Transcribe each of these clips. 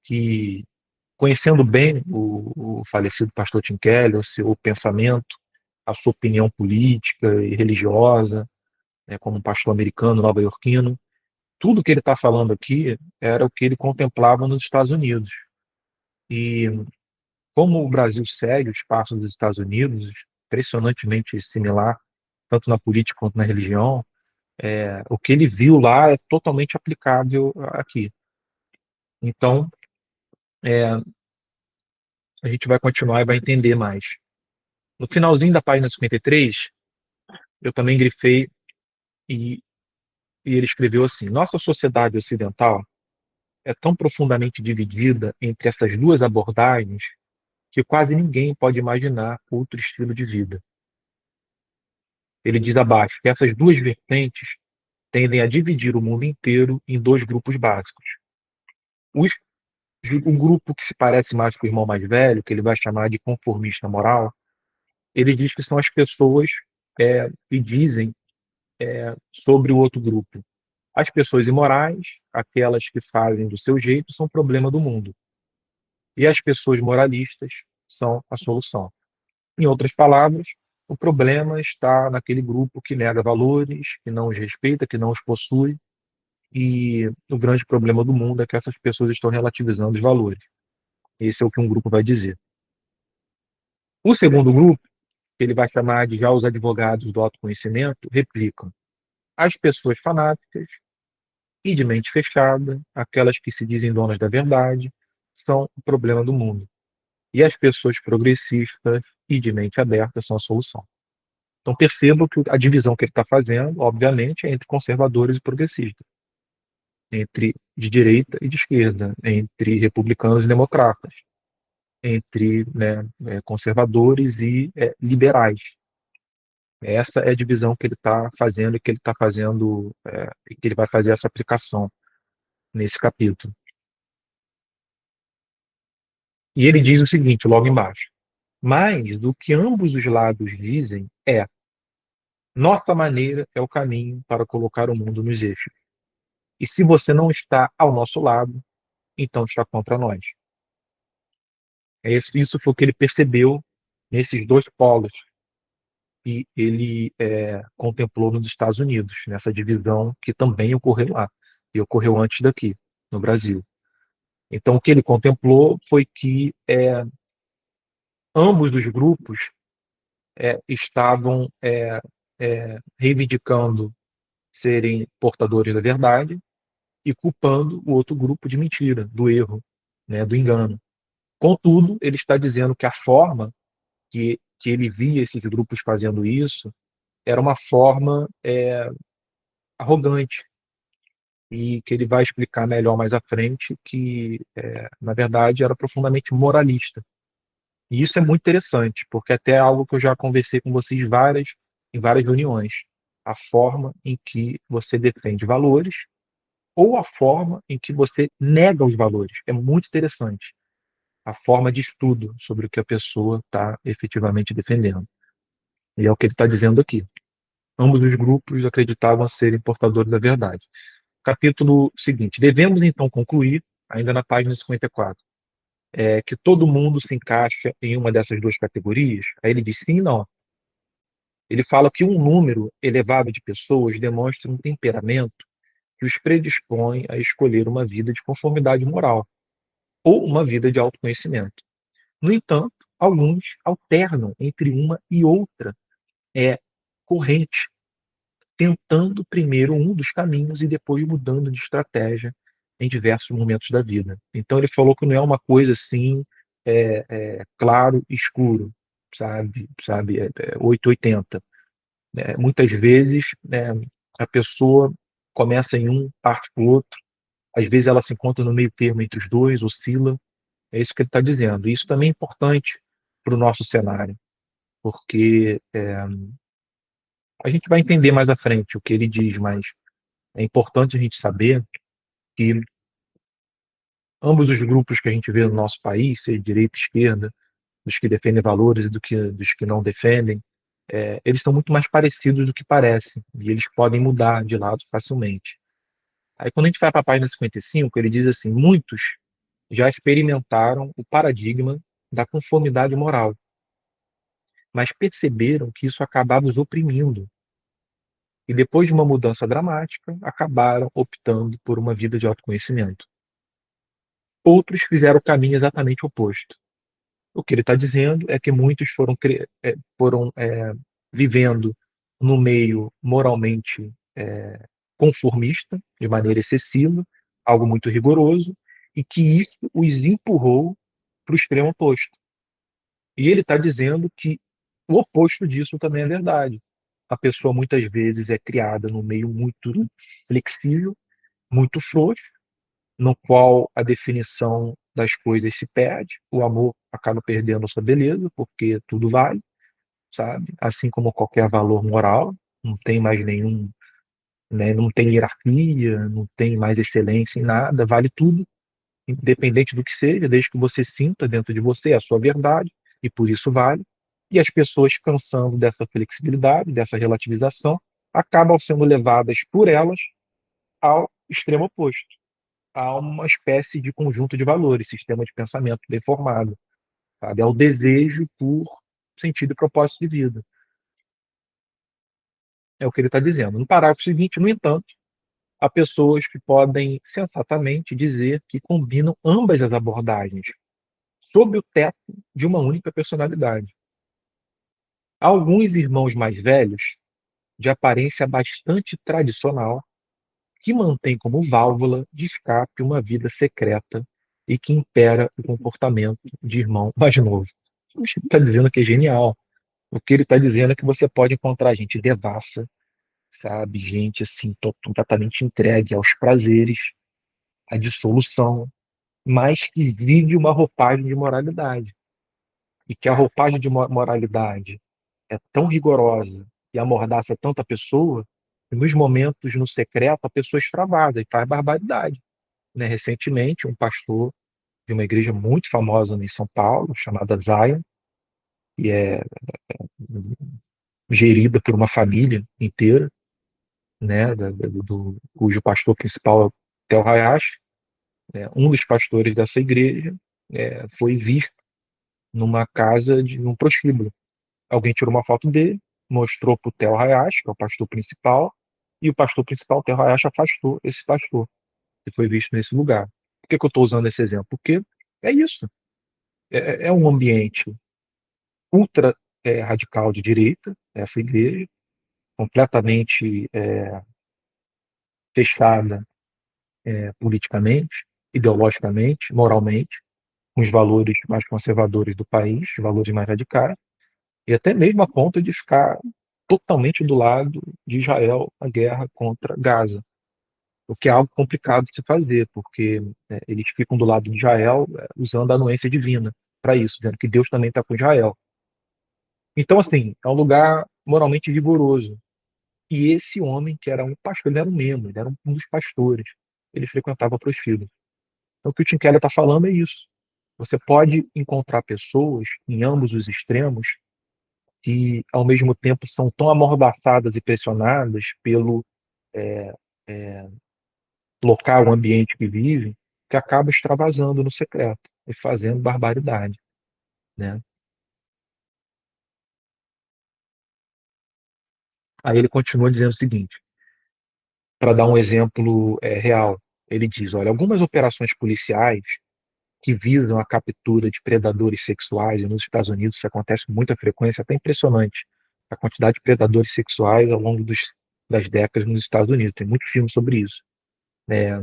que, conhecendo bem o falecido pastor Tim Keller, o seu pensamento, a sua opinião política e religiosa, né, como um pastor americano, nova-iorquino, tudo que ele está falando aqui era o que ele contemplava nos Estados Unidos. E como o Brasil segue os passos dos Estados Unidos, impressionantemente similar, tanto na política quanto na religião, o que ele viu lá é totalmente aplicável aqui. Então, a gente vai continuar e vai entender mais. No finalzinho da página 53, eu também grifei e, e ele escreveu assim: Nossa sociedade ocidental é tão profundamente dividida entre essas duas abordagens que quase ninguém pode imaginar outro estilo de vida. Ele diz abaixo que essas duas vertentes tendem a dividir o mundo inteiro em dois grupos básicos. Os, o grupo que se parece mais com o irmão mais velho, que ele vai chamar de conformista moral, ele diz que são as pessoas que dizem sobre o outro grupo. As pessoas imorais, aquelas que fazem do seu jeito, são problema do mundo. E as pessoas moralistas são a solução. Em outras palavras, o problema está naquele grupo que nega valores, que não os respeita, que não os possui, e o grande problema do mundo é que essas pessoas estão relativizando os valores. Esse é o que um grupo vai dizer. O segundo grupo, que ele vai chamar de já os advogados do autoconhecimento, replicam: as pessoas fanáticas e de mente fechada, aquelas que se dizem donas da verdade, são o problema do mundo. E as pessoas progressistas e de mente aberta são a solução. Então perceba que a divisão que ele está fazendo, obviamente, é entre conservadores e progressistas, entre de direita e de esquerda, entre republicanos e democratas, entre, né, conservadores e liberais. Essa é a divisão que ele está fazendo e que ele está fazendo, e que ele vai fazer essa aplicação nesse capítulo. E ele diz o seguinte, logo embaixo: mais do que ambos os lados dizem nossa maneira é o caminho para colocar o mundo nos eixos. E se você não está ao nosso lado, então está contra nós. Isso foi o que ele percebeu nesses dois polos que ele contemplou nos Estados Unidos, nessa divisão que também ocorreu lá, e ocorreu antes daqui, no Brasil. Então, o que ele contemplou foi que ambos os grupos estavam reivindicando serem portadores da verdade e culpando o outro grupo de mentira, do erro, né, do engano. Contudo, ele está dizendo que a forma que ele via esses grupos fazendo isso era uma forma arrogante, e que ele vai explicar melhor mais à frente que, na verdade, era profundamente moralista. E isso é muito interessante, porque até é algo que eu já conversei com vocês em várias reuniões. A forma em que você defende valores ou a forma em que você nega os valores. É muito interessante a forma de estudo sobre o que a pessoa está efetivamente defendendo. E é o que ele está dizendo aqui. Ambos os grupos acreditavam serem portadores da verdade. Capítulo seguinte. Devemos então concluir, ainda na página 54, que todo mundo se encaixa em uma dessas duas categorias? Aí ele diz sim e não. Ele fala que um número elevado de pessoas demonstra um temperamento que os predispõe a escolher uma vida de conformidade moral ou uma vida de autoconhecimento. No entanto, alguns alternam entre uma e outra corrente, tentando primeiro um dos caminhos e depois mudando de estratégia em diversos momentos da vida. Então ele falou que não é uma coisa assim, claro e escuro, sabe, 880. Muitas vezes a pessoa começa em um, parte para o outro, às vezes ela se encontra no meio termo entre os dois, oscila. É isso que ele está dizendo. E isso também é importante para o nosso cenário, porque a gente vai entender mais à frente o que ele diz, mas é importante a gente saber que ambos os grupos que a gente vê no nosso país, seja direita e esquerda, dos que defendem valores e dos que não defendem, eles são muito mais parecidos do que parecem, e eles podem mudar de lado facilmente. Aí quando a gente vai para a página 55, ele diz assim: muitos já experimentaram o paradigma da conformidade moral, mas perceberam que isso acabava os oprimindo. E depois de uma mudança dramática, acabaram optando por uma vida de autoconhecimento. Outros fizeram o caminho exatamente oposto. O que ele está dizendo é que muitos foram vivendo no meio moralmente conformista, de maneira excessiva, algo muito rigoroso, e que isso os empurrou para o extremo oposto. E ele está dizendo que o oposto disso também é verdade. A pessoa muitas vezes é criada num meio muito flexível, muito frouxo, no qual a definição das coisas se perde, o amor acaba perdendo a sua beleza, porque tudo vale, sabe? Assim como qualquer valor moral, não tem mais nenhum, né? Não tem hierarquia, não tem mais excelência em nada, vale tudo, independente do que seja, desde que você sinta dentro de você a sua verdade, e por isso vale. E as pessoas, cansando dessa flexibilidade, dessa relativização, acabam sendo levadas por elas ao extremo oposto, a uma espécie de conjunto de valores, sistema de pensamento bem formado, sabe? Ao desejo por sentido e propósito de vida. É o que ele está dizendo. No parágrafo seguinte, no entanto, há pessoas que podem sensatamente dizer que combinam ambas as abordagens sob o teto de uma única personalidade. Há alguns irmãos mais velhos, de aparência bastante tradicional, que mantêm como válvula de escape uma vida secreta e que impera o comportamento de irmão mais novo. Ele está dizendo que é genial. O que ele está dizendo é que você pode encontrar gente devassa, sabe? Gente assim, completamente entregue aos prazeres, à dissolução, mas que vive uma roupagem de moralidade. E que a roupagem de moralidade é tão rigorosa e amordaça tanta pessoa, que nos momentos no secreto a pessoa extravasa e faz barbaridade. Né? Recentemente, um pastor de uma igreja muito famosa em São Paulo, chamada Zion, que é gerida por uma família inteira, né, cujo pastor principal é o Theo Hayashi, né, um dos pastores dessa igreja foi visto numa casa de um prostíbulo. Alguém tirou uma foto dele, mostrou para o Theo Hayashi, que é o pastor principal, e o pastor principal, o Theo Hayashi, afastou esse pastor que foi visto nesse lugar. Por que eu estou usando esse exemplo? Porque é isso. É um ambiente ultra radical de direita, essa igreja, completamente fechada politicamente, ideologicamente, moralmente, com os valores mais conservadores do país, os valores mais radicais, e até mesmo a ponto de ficar totalmente do lado de Israel na guerra contra Gaza, o que é algo complicado de se fazer, porque eles ficam do lado de Israel usando a anuência divina para isso, dizendo que Deus também está com Israel. Então, assim, é um lugar moralmente rigoroso. E esse homem, que era um pastor, ele era um membro, ele era um dos pastores, ele frequentava prostíbulos. Então, o que o Tim Keller está falando é isso. Você pode encontrar pessoas em ambos os extremos que, ao mesmo tempo, são tão amordaçadas e pressionadas pelo é, é, local, o ambiente que vivem, que acabam extravasando no secreto e fazendo barbaridade, né? Aí ele continua dizendo o seguinte, para dar um exemplo real, ele diz, olha, algumas operações policiais que visam a captura de predadores sexuais, e nos Estados Unidos isso acontece com muita frequência, até impressionante, a quantidade de predadores sexuais ao longo das décadas nos Estados Unidos. Tem muito filme sobre isso. É,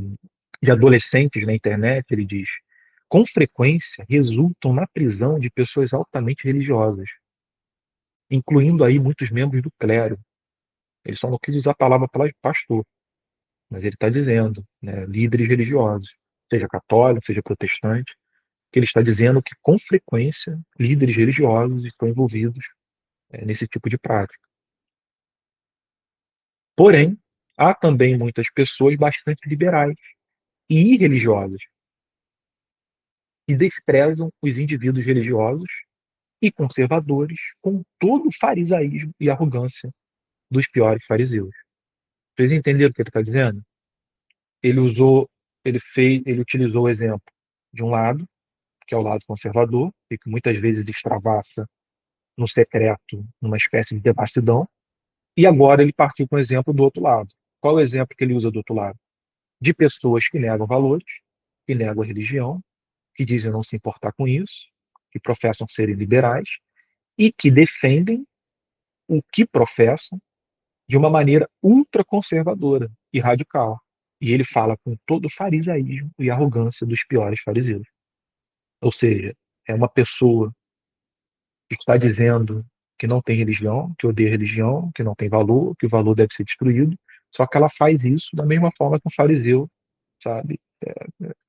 de adolescentes na internet, ele diz, com frequência resultam na prisão de pessoas altamente religiosas, incluindo aí muitos membros do clero. Ele só não quis usar a palavra pastor, mas ele está dizendo, né, líderes religiosos, seja católico, seja protestante, que ele está dizendo que, com frequência, líderes religiosos estão envolvidos nesse tipo de prática. Porém, há também muitas pessoas bastante liberais e irreligiosas que desprezam os indivíduos religiosos e conservadores com todo o farisaísmo e arrogância dos piores fariseus. Vocês entenderam o que ele está dizendo? Ele usou, ele utilizou o exemplo. de um lado, que é o lado conservador, e que muitas vezes extravasa no secreto, numa espécie de devassidão, e agora ele partiu com o exemplo do outro lado. Qual é o exemplo que ele usa do outro lado? De pessoas que negam valores, que negam a religião, que dizem não se importar com isso, que professam serem liberais e que defendem o que professam de uma maneira ultraconservadora e radical. E ele fala com todo o farisaísmo e arrogância dos piores fariseus. Ou seja, é uma pessoa que está dizendo que não tem religião, que odeia religião, que não tem valor, que o valor deve ser destruído, só que ela faz isso da mesma forma que um fariseu, sabe,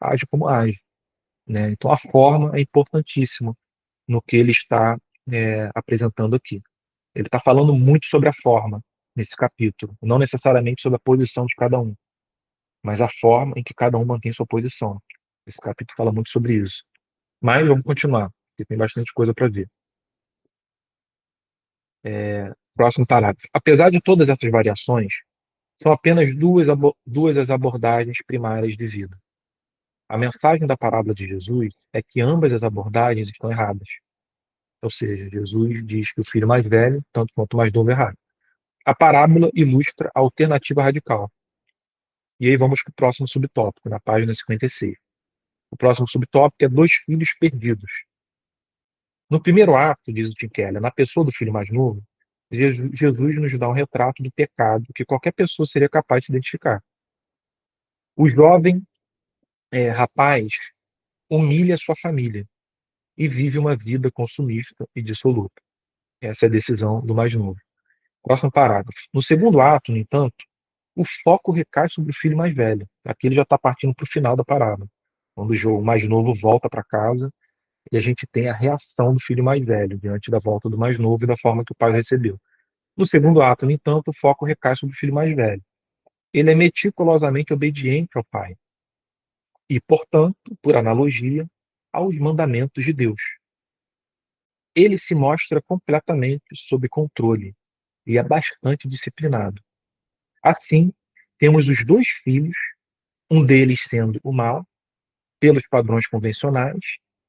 age como age, né? Então a forma é importantíssima no que ele está apresentando aqui. Ele está falando muito sobre a forma nesse capítulo, não necessariamente sobre a posição de cada um, mas a forma em que cada um mantém sua posição. Esse capítulo fala muito sobre isso. Mas vamos continuar, porque tem bastante coisa para ver. Próximo parágrafo. Apesar de todas essas variações, são apenas duas as abordagens primárias de vida. A mensagem da parábola de Jesus é que ambas as abordagens estão erradas. Ou seja, Jesus diz que o filho mais velho, tanto quanto o mais novo, é errado. A parábola ilustra a alternativa radical. E aí vamos para o próximo subtópico, na página 56. O próximo subtópico é dois filhos perdidos. No primeiro ato, diz o Tim Keller, na pessoa do filho mais novo, Jesus nos dá um retrato do pecado que qualquer pessoa seria capaz de se identificar. O jovem rapaz humilha sua família e vive uma vida consumista e dissoluta. Essa é a decisão do mais novo. Próximo parágrafo. No segundo ato, no entanto, o foco recai sobre o filho mais velho. Aqui ele já está partindo para o final da parábola, quando o mais novo volta para casa e a gente tem a reação do filho mais velho diante da volta do mais novo e da forma que o pai o recebeu. No segundo ato, no entanto, o foco recai sobre o filho mais velho. Ele é meticulosamente obediente ao pai e, portanto, por analogia, aos mandamentos de Deus. Ele se mostra completamente sob controle e é bastante disciplinado. Assim, temos os dois filhos, um deles sendo o mal, pelos padrões convencionais,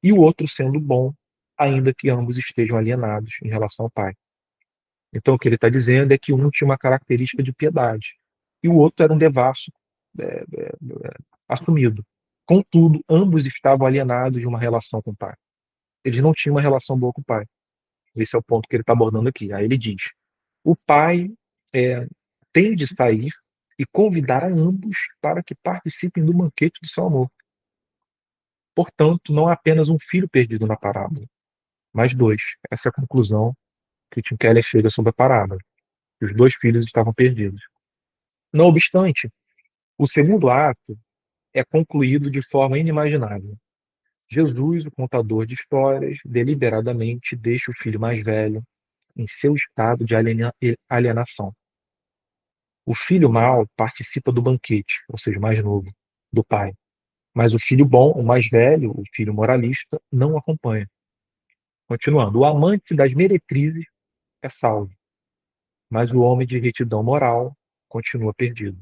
e o outro sendo bom, ainda que ambos estejam alienados em relação ao pai. Então, o que ele está dizendo é que um tinha uma característica de piedade e o outro era um devasso é, é, assumido. Contudo, ambos estavam alienados de uma relação com o pai. Eles não tinham uma relação boa com o pai. Esse é o ponto que ele está abordando aqui. Aí ele diz: o pai é, tem de sair e convidar a ambos para que participem do banquete do seu amor. Portanto, não há apenas um filho perdido na parábola, mas dois. Essa é a conclusão que Tim Keller chega sobre a parábola, que os dois filhos estavam perdidos. Não obstante, o segundo ato é concluído de forma inimaginável. Jesus, o contador de histórias, deliberadamente deixa o filho mais velho em seu estado de alienação. O filho mau participa do banquete, ou seja, o mais novo, do pai. Mas o filho bom, o mais velho, o filho moralista, não o acompanha. Continuando, o amante das meretrizes é salvo, mas o homem de retidão moral continua perdido.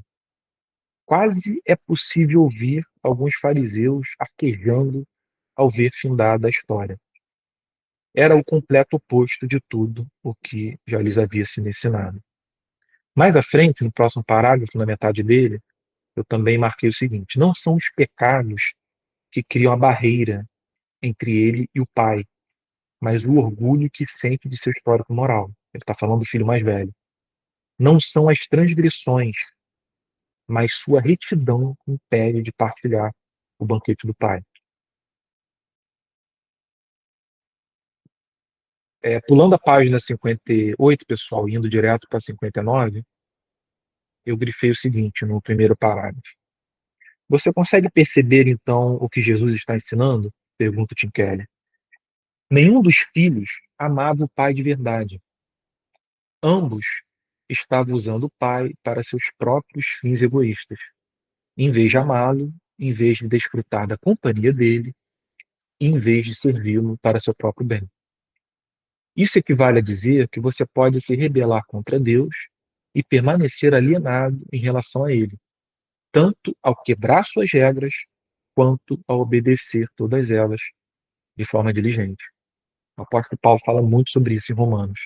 Quase é possível ouvir alguns fariseus arquejando ao ver findada a história. Era o completo oposto de tudo o que já lhes havia sido ensinado. Mais à frente, no próximo parágrafo, na metade dele, eu também marquei o seguinte: não são os pecados que criam a barreira entre ele e o pai, mas o orgulho que sente de seu histórico moral. Ele está falando do filho mais velho. Não são as transgressões, mas sua retidão que impede de partilhar o banquete do pai. Pulando a página 58, pessoal, indo direto para 59, eu grifei o seguinte no primeiro parágrafo. Você consegue perceber, então, o que Jesus está ensinando? Pergunta Tim Keller. Nenhum dos filhos amava o pai de verdade. Ambos estavam usando o pai para seus próprios fins egoístas. Em vez de amá-lo, em vez de desfrutar da companhia dele, em vez de servi-lo para seu próprio bem. Isso equivale a dizer que você pode se rebelar contra Deus e permanecer alienado em relação a ele, tanto ao quebrar suas regras quanto a obedecer todas elas de forma diligente. O apóstolo Paulo fala muito sobre isso em Romanos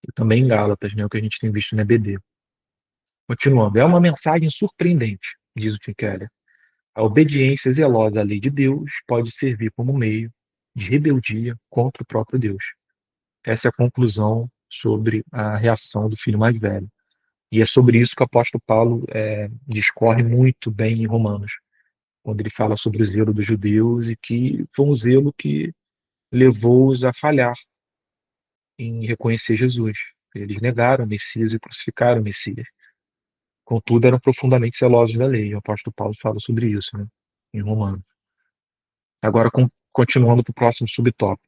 e também em Gálatas, né, o que a gente tem visto na EBD. Continuando, é uma mensagem surpreendente, diz o Tim Keller. A obediência zelosa à lei de Deus pode servir como meio de rebeldia contra o próprio Deus. Essa é a conclusão sobre a reação do filho mais velho. E é sobre isso que o apóstolo Paulo discorre muito bem em Romanos, quando ele fala sobre o zelo dos judeus e que foi um zelo que levou-os a falhar em reconhecer Jesus. Eles negaram o Messias e crucificaram o Messias. Contudo, eram profundamente zelosos da lei. O apóstolo Paulo fala sobre isso, né, em Romanos. Agora, continuando para o próximo subtópico.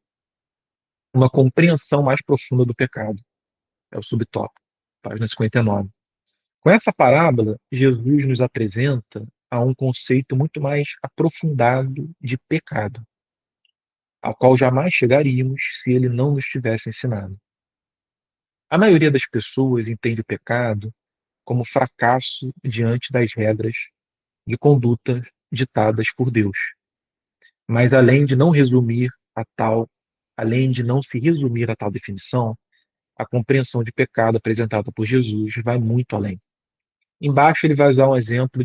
Uma compreensão mais profunda do pecado. É o subtópico, página 59. Com essa parábola, Jesus nos apresenta a um conceito muito mais aprofundado de pecado, ao qual jamais chegaríamos se ele não nos tivesse ensinado. A maioria das pessoas entende o pecado como fracasso diante das regras de conduta ditadas por Deus. Mas além de não se resumir a tal definição, a compreensão de pecado apresentada por Jesus vai muito além. Embaixo ele vai usar um exemplo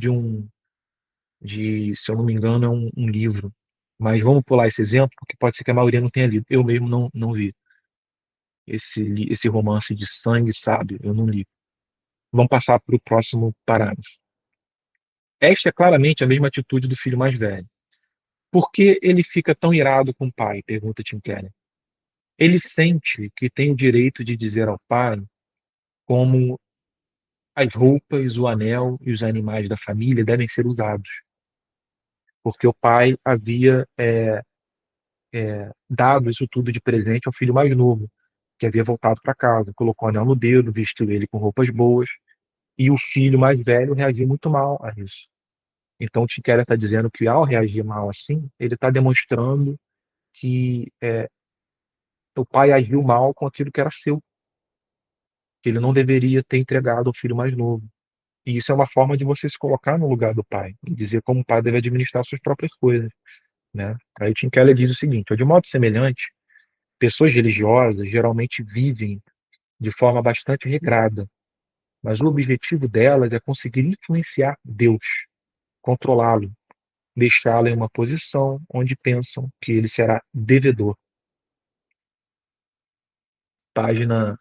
se eu não me engano, é um livro. Mas vamos pular esse exemplo, porque pode ser que a maioria não tenha lido. Eu mesmo não vi esse romance de sangue sábio, eu não li. Vamos passar para o próximo parágrafo. Esta é claramente a mesma atitude do filho mais velho. Por que ele fica tão irado com o pai? Pergunta Tim Keller. Ele sente que tem o direito de dizer ao pai como as roupas, o anel e os animais da família devem ser usados, porque o pai havia dado isso tudo de presente ao filho mais novo, que havia voltado para casa, colocou o anel no dedo, vestiu ele com roupas boas, e o filho mais velho reagiu muito mal a isso. Então, o Tim Keller está dizendo que ao reagir mal assim, ele está demonstrando que o pai agiu mal com aquilo que era seu, que ele não deveria ter entregado ao filho mais novo. E isso é uma forma de você se colocar no lugar do pai e dizer como o pai deve administrar suas próprias coisas, né? Aí Tim Keller diz o seguinte: de modo semelhante, pessoas religiosas geralmente vivem de forma bastante regrada, mas o objetivo delas é conseguir influenciar Deus, controlá-lo, deixá-lo em uma posição onde pensam que ele será devedor.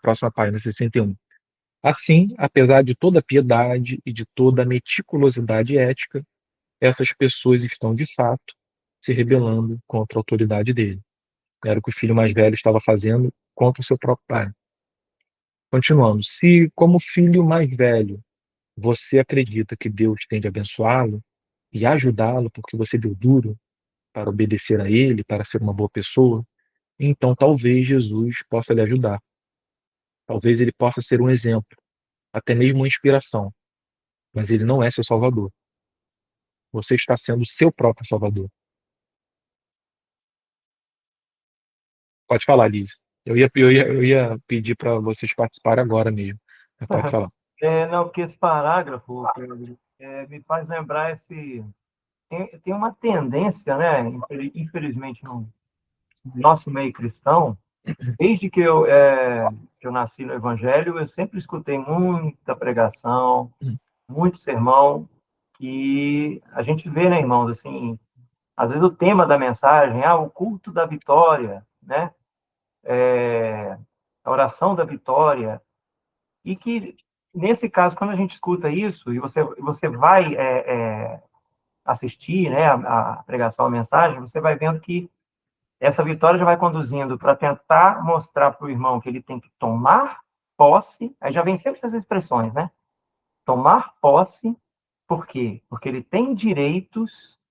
Próxima página 61. Assim, apesar de toda a piedade e de toda a meticulosidade ética, essas pessoas estão, de fato, se rebelando contra a autoridade dele. Era o que o filho mais velho estava fazendo contra o seu próprio pai. Continuando, se, como filho mais velho, você acredita que Deus tem de abençoá-lo e ajudá-lo porque você deu duro para obedecer a ele, para ser uma boa pessoa, então talvez Jesus possa lhe ajudar. Talvez ele possa ser um exemplo, até mesmo uma inspiração, mas ele não é seu salvador. Você está sendo seu próprio salvador. Pode falar, Liz. Eu ia pedir para vocês participarem agora mesmo. Mas pode falar. Não, porque esse parágrafo, Pedro, me faz lembrar tem uma tendência, né, infelizmente, no nosso meio cristão, desde que eu nasci no Evangelho, eu sempre escutei muita pregação, muito sermão, que a gente vê, né, irmãos, assim, às vezes o tema da mensagem, o culto da vitória, né, a oração da vitória, e que, nesse caso, quando a gente escuta isso, e você vai assistir, né, a pregação, a mensagem, você vai vendo que essa vitória já vai conduzindo para tentar mostrar para o irmão que ele tem que tomar posse, aí já vem sempre essas expressões, né? Tomar posse, por quê? Porque ele tem direitos,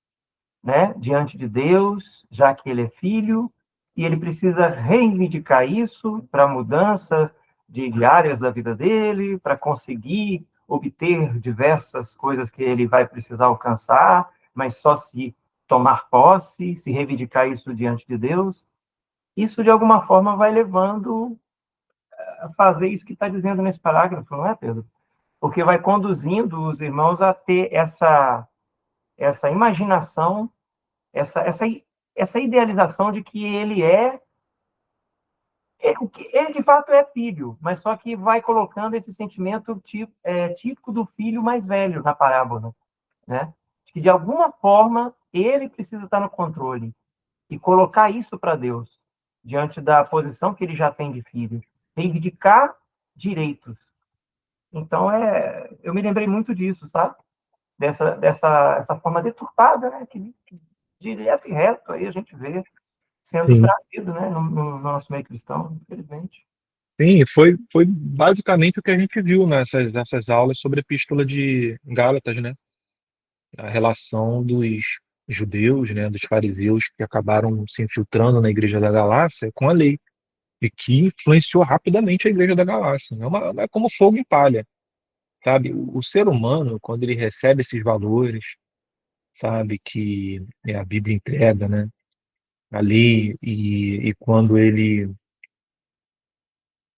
né, diante de Deus, já que ele é filho, e ele precisa reivindicar isso para a mudança de áreas da vida dele, para conseguir obter diversas coisas que ele vai precisar alcançar, mas só se tomar posse, se reivindicar isso diante de Deus. Isso, de alguma forma, vai levando a fazer isso que está dizendo nesse parágrafo, não é, Pedro? Porque vai conduzindo os irmãos a ter essa imaginação, essa, essa, essa idealização de que ele o que ele de fato é filho, mas só que vai colocando esse sentimento típico do filho mais velho na parábola, né? De que de alguma forma ele precisa estar no controle e colocar isso para Deus diante da posição que ele já tem de filho, reivindicar direitos. Então eu me lembrei muito disso, sabe? Dessa essa forma deturpada, né? Que direto e reto aí a gente vê sendo Sim. trazido, né? No nosso meio cristão, infelizmente. Sim, foi basicamente o que a gente viu nessas aulas sobre a Epístola de Gálatas, né? A relação dos judeus, né, dos fariseus que acabaram se infiltrando na igreja da Galácia com a lei e que influenciou rapidamente a igreja da Galácia. É como fogo e palha, sabe? O ser humano, quando ele recebe esses valores, sabe, que a Bíblia entrega, né, a lei, e quando ele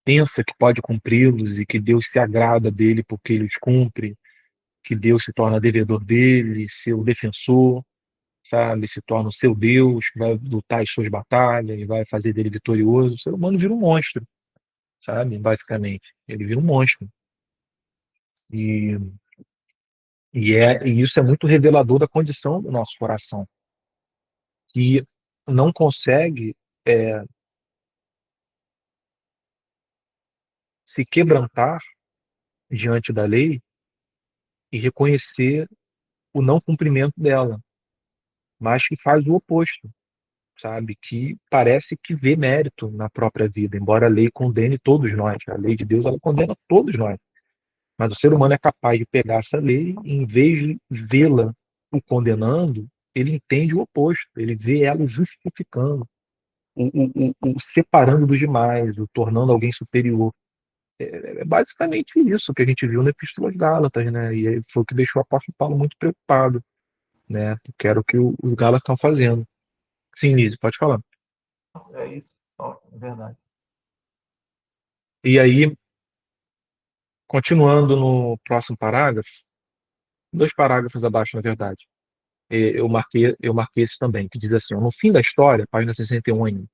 pensa que pode cumpri-los e que Deus se agrada dele porque ele os cumpre, que Deus se torna devedor dele, seu defensor, sabe? Se torna o seu Deus, que vai lutar as suas batalhas e vai fazer dele vitorioso. O ser humano vira um monstro, sabe? Basicamente, ele vira um monstro. E, e isso é muito revelador da condição do nosso coração, que não consegue é, se quebrantar diante da lei e reconhecer o não cumprimento dela, mas que faz o oposto, sabe? Que parece que vê mérito na própria vida, embora a lei condene todos nós. A lei de Deus, ela condena todos nós. Mas o ser humano é capaz de pegar essa lei e, em vez de vê-la o condenando, ele entende o oposto. Ele vê ela o justificando, o separando dos demais, o tornando alguém superior. É basicamente isso que a gente viu na Epístola aos Gálatas, né? E foi o que deixou o apóstolo Paulo muito preocupado, né? Porque era o que os Gálatas estão fazendo. Sim, Lísio, pode falar. É isso, é verdade. E aí, continuando no próximo parágrafo, dois parágrafos abaixo, na verdade, eu marquei esse também, que diz assim, ó, no fim da história, página 61 ainda,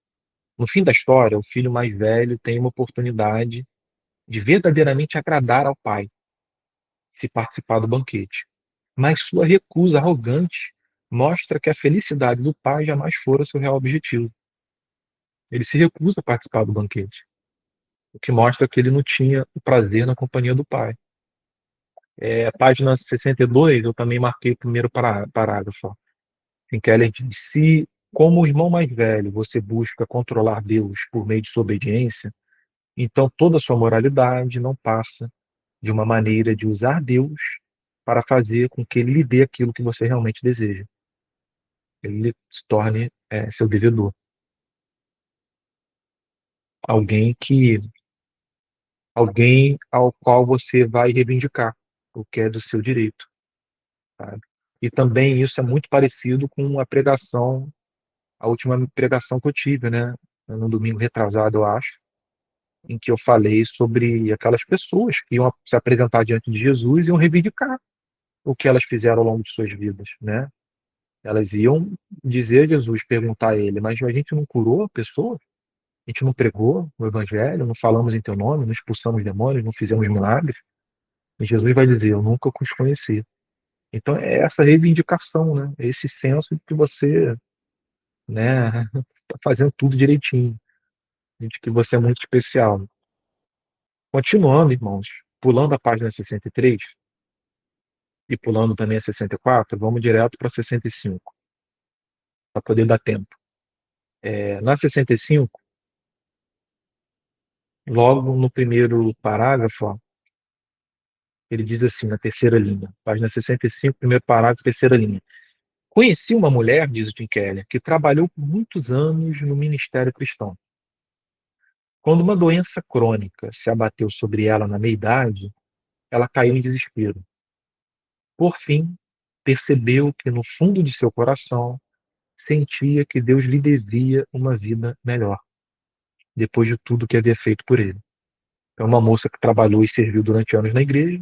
no fim da história, o filho mais velho tem uma oportunidade de verdadeiramente agradar ao pai, se participar do banquete. Mas sua recusa arrogante mostra que a felicidade do pai jamais fora seu real objetivo. Ele se recusa a participar do banquete, o que mostra que ele não tinha o prazer na companhia do pai. Página 62, eu também marquei o primeiro parágrafo. Tim Keller diz: se, como o irmão mais velho, você busca controlar Deus por meio de sua obediência, então toda a sua moralidade não passa de uma maneira de usar Deus para fazer com que ele lhe dê aquilo que você realmente deseja. Ele se torne seu devedor. Alguém que, alguém ao qual você vai reivindicar o que é do seu direito, sabe? E também isso é muito parecido com a pregação, a última pregação que eu tive, né? No domingo retrasado, eu acho, em que eu falei sobre aquelas pessoas que iam se apresentar diante de Jesus e iam reivindicar o que elas fizeram ao longo de suas vidas, né? Elas iam dizer a Jesus, perguntar a ele, mas a gente não curou a pessoa? A gente não pregou o evangelho, não falamos em teu nome, não expulsamos demônios, não fizemos milagres? E Jesus vai dizer, eu nunca os conheci. Então é essa reivindicação, né? É esse senso de que você, né, está fazendo tudo direitinho, de que você é muito especial. Continuando, irmãos, pulando a página 63 e pulando também a 64, vamos direto para 65, para poder dar tempo. Na 65, logo no primeiro parágrafo, ó, ele diz assim, na terceira linha, página 65, primeiro parágrafo, terceira linha. Conheci uma mulher, diz o Tim Keller, que trabalhou por muitos anos no ministério cristão. Quando uma doença crônica se abateu sobre ela na meia-idade, ela caiu em desespero. Por fim, percebeu que no fundo de seu coração sentia que Deus lhe devia uma vida melhor, depois de tudo que havia feito por ele. É uma moça que trabalhou e serviu durante anos na igreja.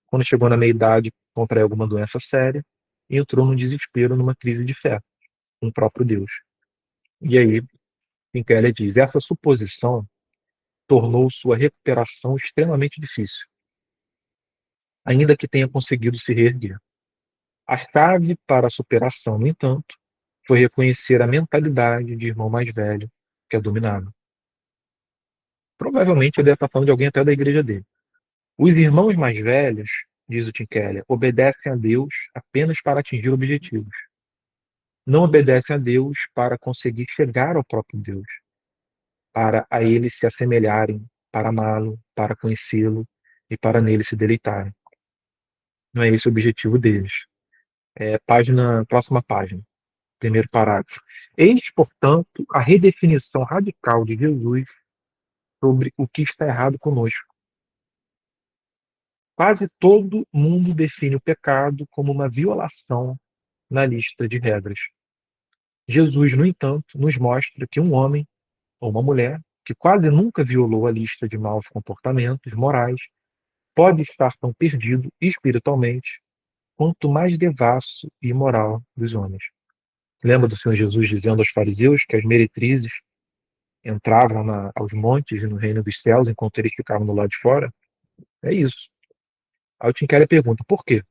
Quando chegou na meia-idade, contraiu alguma doença séria. e entrou num desespero, numa crise de fé com o próprio Deus. E aí, Tim Keller diz: essa suposição tornou sua recuperação extremamente difícil, ainda que tenha conseguido se reerguer. A chave para a superação, no entanto, foi reconhecer a mentalidade de irmão mais velho que a dominava. Provavelmente ele deve estar falando de alguém até da igreja dele. Os irmãos mais velhos, diz o Tim Keller, obedecem a Deus apenas para atingir objetivos. Não obedecem a Deus para conseguir chegar ao próprio Deus, para a ele se assemelharem, para amá-lo, para conhecê-lo e para nele se deleitarem. Não é esse o objetivo deles. Próxima página, primeiro parágrafo. Eis, portanto, a redefinição radical de Jesus sobre o que está errado conosco. Quase todo mundo define o pecado como uma violação na lista de regras. Jesus, no entanto, nos mostra que um homem ou uma mulher que quase nunca violou a lista de maus comportamentos morais pode estar tão perdido espiritualmente quanto mais devasso e imoral dos homens. Lembra do Senhor Jesus dizendo aos fariseus que as meretrizes entravam aos montes e no reino dos céus enquanto eles ficavam do lado de fora? É isso. Aí o Tim Keller pergunta, por quê?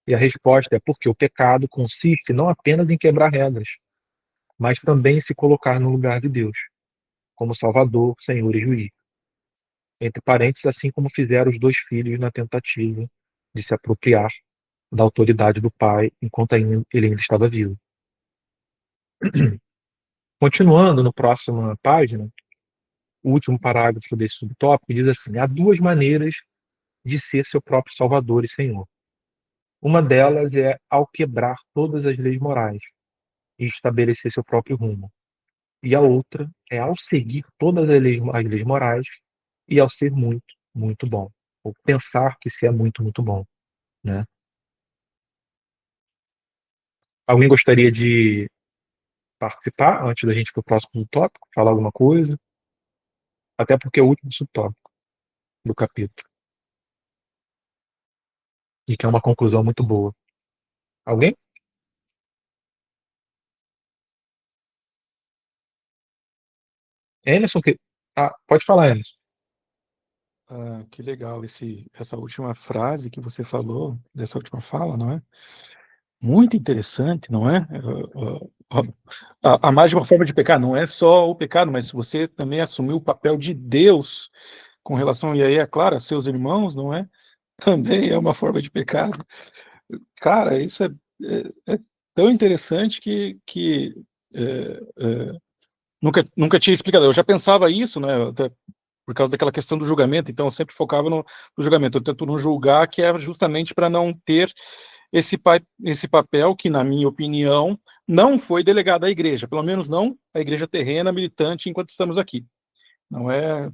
E a resposta é porque o pecado consiste não apenas em quebrar regras, mas também em se colocar no lugar de Deus, como Salvador, Senhor e Juiz. Entre parênteses, assim como fizeram os dois filhos na tentativa de se apropriar da autoridade do pai enquanto ele ainda estava vivo. Continuando na próxima página, o último parágrafo desse subtópico diz assim: há duas maneiras de ser seu próprio Salvador e Senhor. Uma delas é ao quebrar todas as leis morais e estabelecer seu próprio rumo. E a outra é ao seguir todas as leis morais e ao ser muito, muito bom. Ou pensar que se é muito, muito bom. Né? Alguém gostaria de participar antes da gente ir para o próximo tópico? Falar alguma coisa? Até porque é o último subtópico do capítulo. E que é uma conclusão muito boa. Alguém? Emerson? Pode falar, Emerson. Ah, que legal essa última frase que você falou, dessa última fala, não é? Muito interessante, não é? A mais de uma forma de pecar, não é só o pecado, mas você também assumiu o papel de Deus com relação, e aí, é claro, a seus irmãos, não é? Também é uma forma de pecado. Cara, isso é tão interessante que é, é, nunca tinha explicado. Eu já pensava isso, né? Até por causa daquela questão do julgamento, então eu sempre focava no julgamento. Eu tento não julgar, que é justamente para não ter esse papel que, na minha opinião, não foi delegado à igreja, pelo menos não à igreja terrena, militante, enquanto estamos aqui. Não é,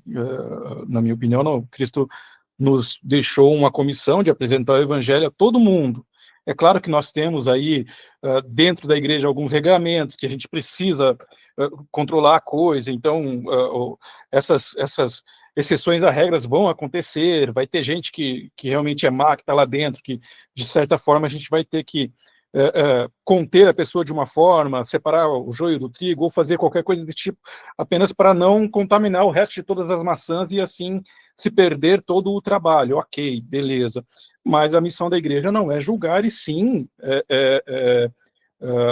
na minha opinião, não. Cristo nos deixou uma comissão de apresentar o evangelho a todo mundo. É claro que nós temos aí, dentro da igreja, alguns regulamentos que a gente precisa controlar a coisa, então, essas exceções a regras vão acontecer, vai ter gente que realmente é má, que está lá dentro, que, de certa forma, a gente vai ter que conter a pessoa de uma forma, separar o joio do trigo, ou fazer qualquer coisa desse tipo, apenas para não contaminar o resto de todas as maçãs e assim se perder todo o trabalho. Ok, beleza. Mas a missão da igreja não é julgar, e sim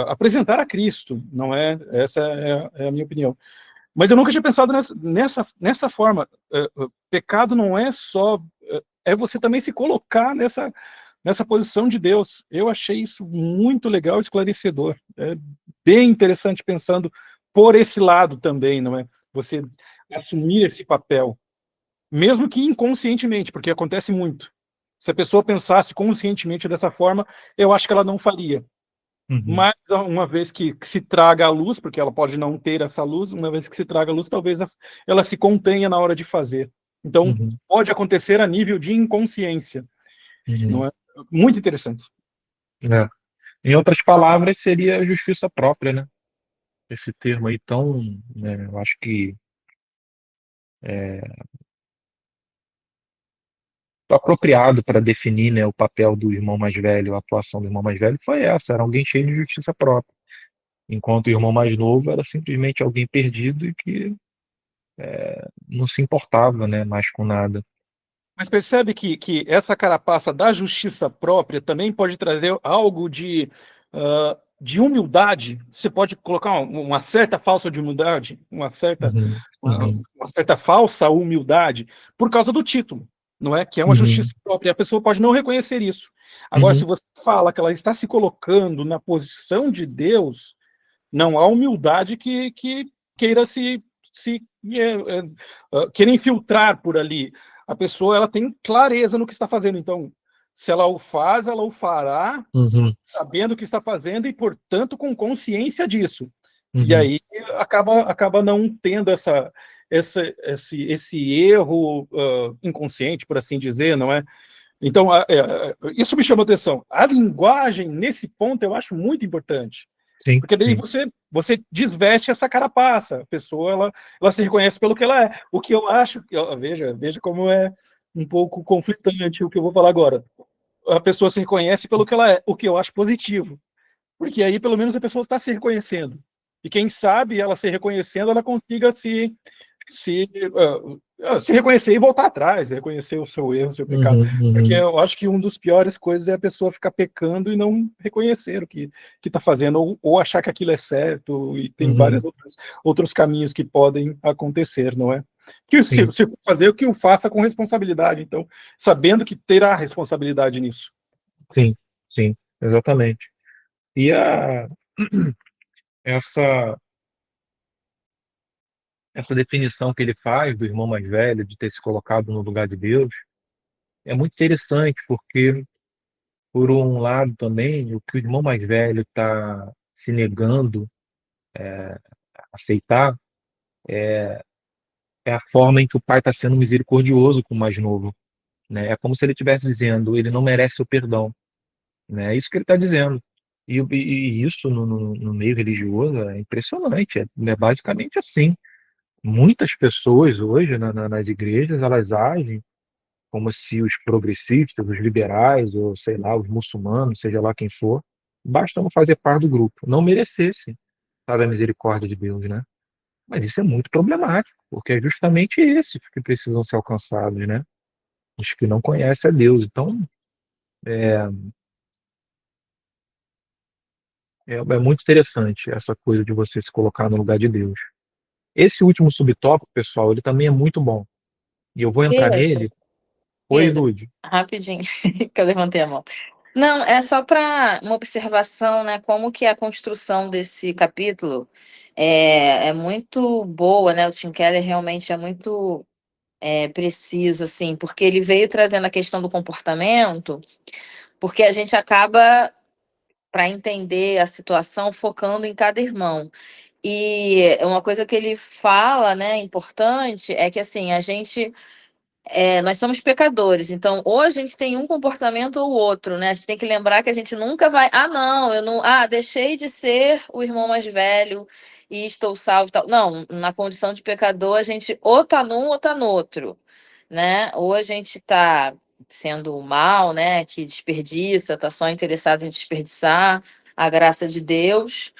apresentar a Cristo, não é? Essa é a minha opinião. Mas eu nunca tinha pensado nessa forma. Pecado não é só... É você também se colocar nessa posição de Deus. Eu achei isso muito legal, esclarecedor. É bem interessante pensando por esse lado também, não é? Você assumir esse papel, mesmo que inconscientemente, porque acontece muito. Se a pessoa pensasse conscientemente dessa forma, eu acho que ela não faria. Uhum, Mas uma vez que se traga a luz, porque ela pode não ter essa luz, uma vez que se traga a luz, talvez ela se contenha na hora de fazer. Então, uhum, pode acontecer a nível de inconsciência. uhum. Não é? Muito interessante. É. Em outras palavras, seria a justiça própria, né? Esse termo aí tão, né, eu acho que apropriado para definir, né, o papel do irmão mais velho, a atuação do irmão mais velho foi essa, era alguém cheio de justiça própria, enquanto o irmão mais novo era simplesmente alguém perdido e que não se importava, né, mais com nada. Mas percebe que essa carapaça da justiça própria também pode trazer algo de humildade. Você pode colocar uma certa falsa de humildade, Uhum, uhum, uma certa falsa humildade, por causa do título, não é? Que é uma justiça uhum, própria. A pessoa pode não reconhecer isso. Agora, se uhum, você fala que ela está se colocando na posição de Deus, não há humildade que queira se queira infiltrar por ali. A pessoa ela tem clareza no que está fazendo. Então, se ela o faz, ela o fará uhum, sabendo o que está fazendo e, portanto, com consciência disso. E uhum. aí acaba não tendo esse erro inconsciente, por assim dizer, não é? Então, isso me chama a atenção. A linguagem, nesse ponto, eu acho muito importante. Sim, Porque daí sim. você desveste essa carapaça. A pessoa ela se reconhece pelo que ela é. O que eu acho, veja como é um pouco conflitante o que eu vou falar agora. A pessoa se reconhece pelo que ela é, o que eu acho positivo. Porque aí, pelo menos, a pessoa está se reconhecendo. E quem sabe ela se reconhecendo, ela consiga se reconhecer e voltar atrás, reconhecer o seu erro, o seu pecado. Uhum, Porque uhum, eu acho que uma das piores coisas é a pessoa ficar pecando e não reconhecer o que está fazendo, ou achar que aquilo é certo, e tem vários uhum. outros caminhos que podem acontecer, não é? Que Sim, se fazer o que o faça com responsabilidade, então, sabendo que terá responsabilidade nisso. sim, sim, exatamente. E essa, essa definição que ele faz do irmão mais velho, de ter se colocado no lugar de Deus, é muito interessante, porque, por um lado também, o que o irmão mais velho está se negando a aceitar é a forma em que o pai está sendo misericordioso com o mais novo, né? É como se ele estivesse dizendo, ele não merece o perdão, né? É isso que ele está dizendo. E isso no meio religioso é impressionante, é basicamente assim. Muitas pessoas hoje nas igrejas, elas agem como se os progressistas, os liberais, ou sei lá, os muçulmanos, seja lá quem for, basta não fazer parte do grupo, não merecessem, sabe, a misericórdia de Deus, né? Mas isso é muito problemático, porque é justamente esses que precisam ser alcançados, né? Os que não conhecem a Deus. Então, é muito interessante essa coisa de você se colocar no lugar de Deus. Esse último subtópico, pessoal, ele também é muito bom. E eu vou entrar Pedro, nele. Oi, Pedro, Lude. rapidinho, que eu levantei a mão. Não, é só para uma observação, né? Como que a construção desse capítulo é muito boa, né? O Tim Keller realmente é muito preciso, assim, porque ele veio trazendo a questão do comportamento, porque a gente acaba, para entender a situação, focando em cada irmão. E uma coisa que ele fala, né, importante, é que assim, nós somos pecadores, então ou a gente tem um comportamento ou outro, né? A gente tem que lembrar que a gente nunca vai. Ah, não, eu não. Ah, deixei de ser o irmão mais velho e estou salvo, e tal. Não, na condição de pecador, a gente ou tá num ou tá no outro, né? Ou a gente tá sendo o mal, né? Que desperdiça, tá só interessado em desperdiçar a graça de Deus,